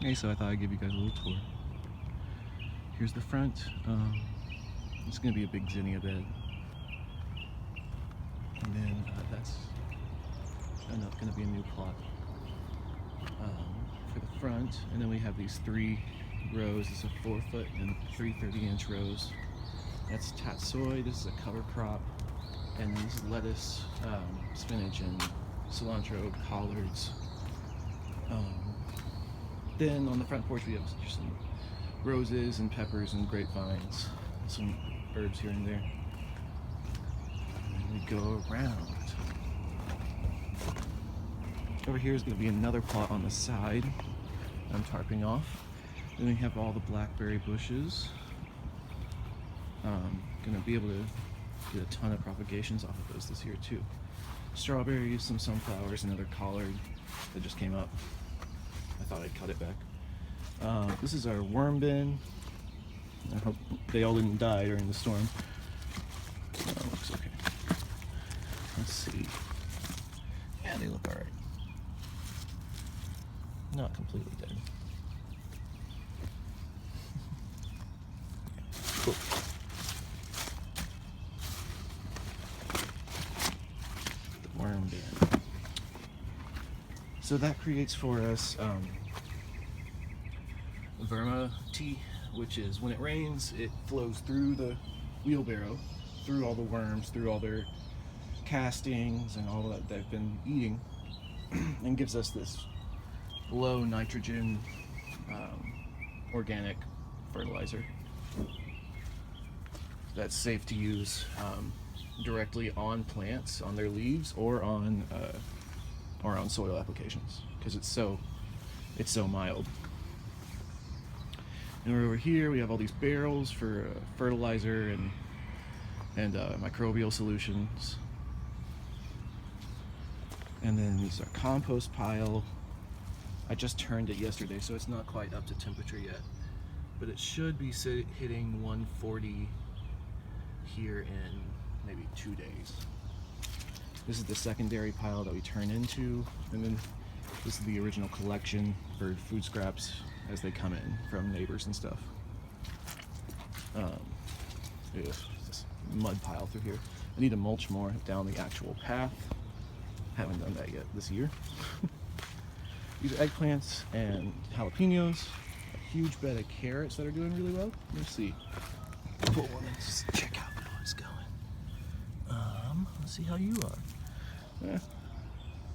Okay, so I thought I'd give you guys a little tour. Here's the front. It's going to be a big zinnia bed. And then that's going to be a new plot for the front. And then we have these 3 rows. This is a 4-foot and 3 30-inch rows. That's tatsoi. This is a cover crop. And then this is lettuce, spinach, and cilantro, collards. Then on the front porch we have just some roses and peppers and grapevines, some herbs here and there. And then we go around. Over here is going to be another plot on the side I'm tarping off. Then we have all the blackberry bushes. Going to be able to get a ton of propagations off of those this year too. Strawberries, some sunflowers, another collard that just came up. I thought I'd cut it back. This is our worm bin. I hope they all didn't die during the storm. Looks okay. Let's see. Yeah, they look alright. Not completely dead. Cool. The worm bin. So that creates for us verma tea, which is when it rains, it flows through the wheelbarrow, through all the worms, through all their castings and all that they've been eating, and gives us this low nitrogen organic fertilizer that's safe to use directly on plants, on their leaves, or on soil applications, because it's so mild. And over here we have all these barrels for fertilizer and microbial solutions. And then this is our compost pile. I just turned it yesterday, so it's not quite up to temperature yet, but it should be hitting 140 here in maybe 2 days. This is the secondary pile that we turn into, and then this is the original collection for food scraps as they come in from neighbors and stuff. There's this mud pile through here. I need to mulch more down the actual path. Haven't done that yet this year. These are eggplants and jalapenos. A huge bed of carrots that are doing really well. Let's see. Pull one and just check out how it's going. Let's see how you are. Yeah,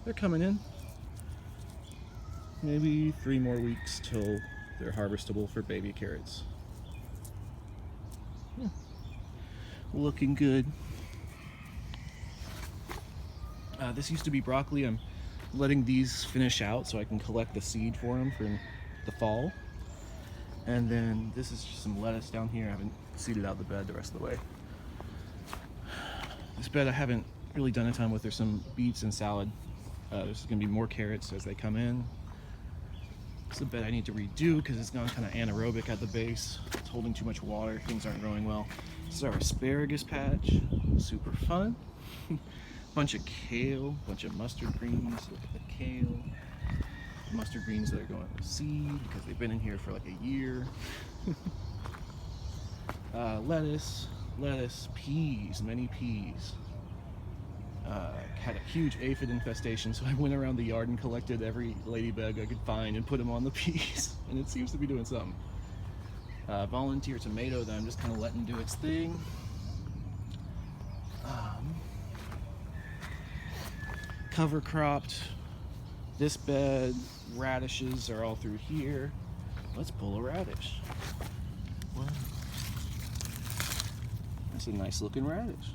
they're coming in. Maybe 3 more weeks till they're harvestable for baby carrots. Yeah. Looking good. This used to be broccoli. I'm letting these finish out so I can collect the seed for them for the fall. And then this is just some lettuce down here. I haven't seeded out the bed the rest of the way. This bed I haven't really done a ton with. There's some beets and salad. There's going to be more carrots as they come in. It's a bed I need to redo because it's gone kind of anaerobic at the base. It's holding too much water. Things aren't growing well. This is our asparagus patch. Super fun. Bunch of kale, bunch of mustard greens. Look at the kale. Mustard greens that are going to seed because they've been in here for like a year. Lettuce, peas, many peas. Had a huge aphid infestation, so I went around the yard and collected every ladybug I could find and put them on the peas, and it seems to be doing something. Volunteer tomato that I'm just kind of letting do its thing. Cover cropped this bed. Radishes are all through here. Let's pull a radish. Wow. That's a nice looking radish.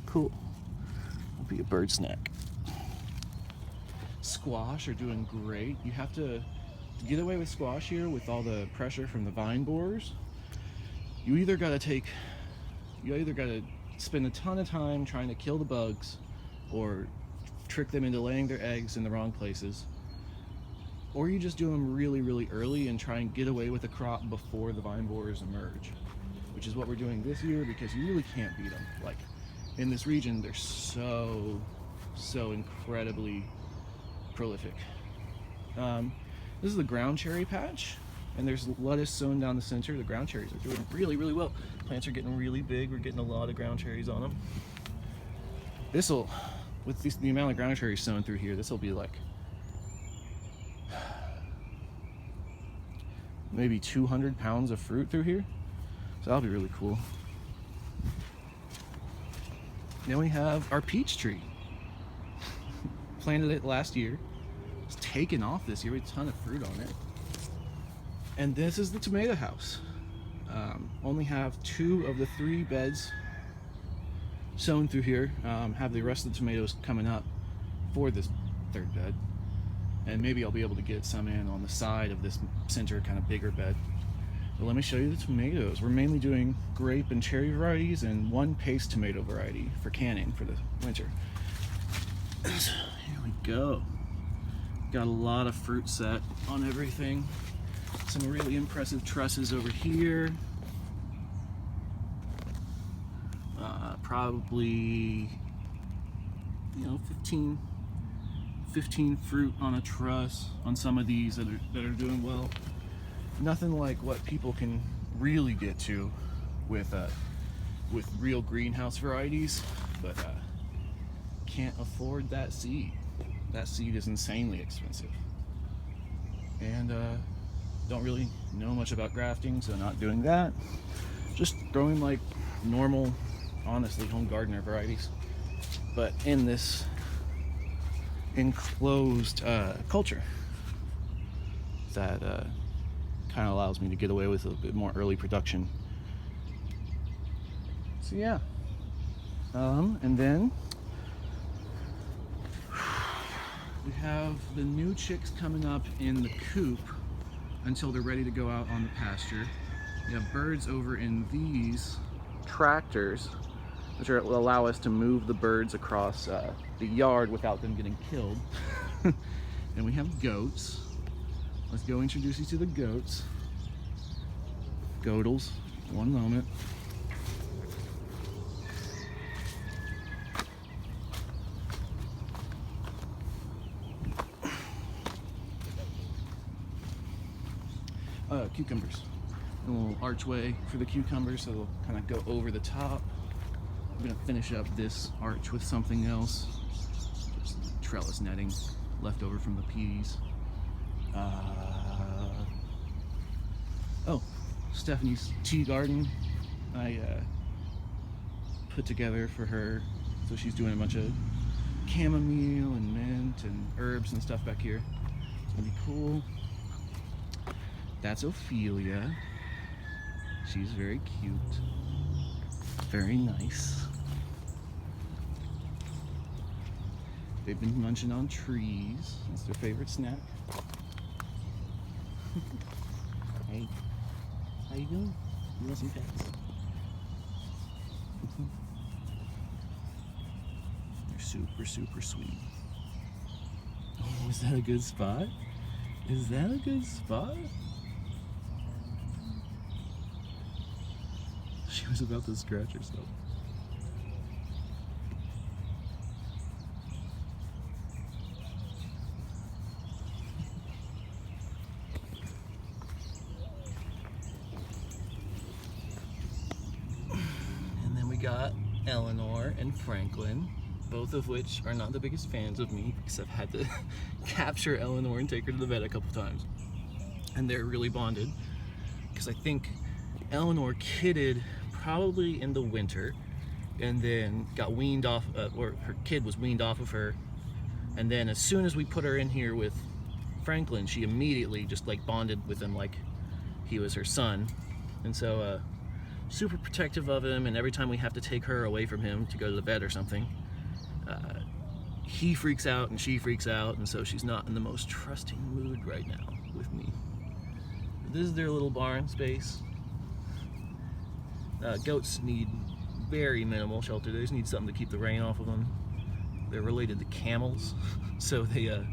Cool. Will be a bird snack. Squash are doing great. You have to get away with squash here with all the pressure from the vine borers. You either gotta spend a ton of time trying to kill the bugs or trick them into laying their eggs in the wrong places, or you just do them really, really early and try and get away with the crop before the vine borers emerge, which is what we're doing this year because you really can't beat them. Like in this region, they're so so incredibly prolific. This is the ground cherry patch, and there's lettuce sown down the center. The ground cherries are doing really, really well. Plants are getting really big. We're getting a lot of ground cherries on them. This'll, with the amount of ground cherries sown through here, this'll be like maybe 200 pounds of fruit through here. So that'll be really cool. Then we have our peach tree. Planted it last year. It's taken off this year with a ton of fruit on it. And this is the tomato house. Only have 2 of the 3 beds sown through here. Have the rest of the tomatoes coming up for this 3rd bed. And maybe I'll be able to get some in on the side of this center kind of bigger bed. But let me show you the tomatoes. We're mainly doing grape and cherry varieties and 1 paste tomato variety for canning for the winter. So here we go. Got a lot of fruit set on everything. Some really impressive trusses over here. Probably, 15 fruit on a truss on some of these that are doing well. Nothing like what people can really get to with real greenhouse varieties, but can't afford that seed. That seed is insanely expensive, and don't really know much about grafting, so not doing that. Just growing like normal, honestly, home gardener varieties, but in this enclosed culture that kind of allows me to get away with a bit more early production. So yeah, and then we have the new chicks coming up in the coop until they're ready to go out on the pasture. We have birds over in these tractors, which will allow us to move the birds across the yard without them getting killed. And we have goats. Let's go introduce you to the goats. Goatles, one moment. Cucumbers. A little archway for the cucumbers, so they'll kind of go over the top. I'm gonna finish up this arch with something else. Just trellis netting left over from the peas. Oh, Stephanie's tea garden I put together for her. So she's doing a bunch of chamomile and mint and herbs and stuff back here. It's gonna be cool. That's Ophelia. She's very cute. Very nice. They've been munching on trees. That's their favorite snack. Hey, how you doing? You want some pets? They're super, super sweet. Oh, is that a good spot? Is that a good spot? She was about to scratch herself. And then we got Eleanor and Franklin, both of which are not the biggest fans of me because I've had to capture Eleanor and take her to the vet a couple times. And they're really bonded because I think Eleanor kidded probably in the winter and then got weaned off, or her kid was weaned off of her, and then as soon as we put her in here with Franklin, she immediately just like bonded with him like he was her son. And so super protective of him, and every time we have to take her away from him to go to the vet or something, he freaks out and she freaks out, and so she's not in the most trusting mood right now with me. This is their little barn space. Goats need very minimal shelter. They just need something to keep the rain off of them. They're related to camels, so they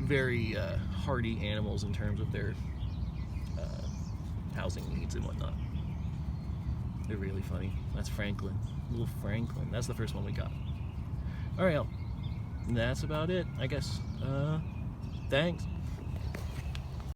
very hardy animals in terms of their housing needs and whatnot. They're really funny. That's Franklin, little Franklin. That's the first one we got. All right, that's about it, I guess. Thanks.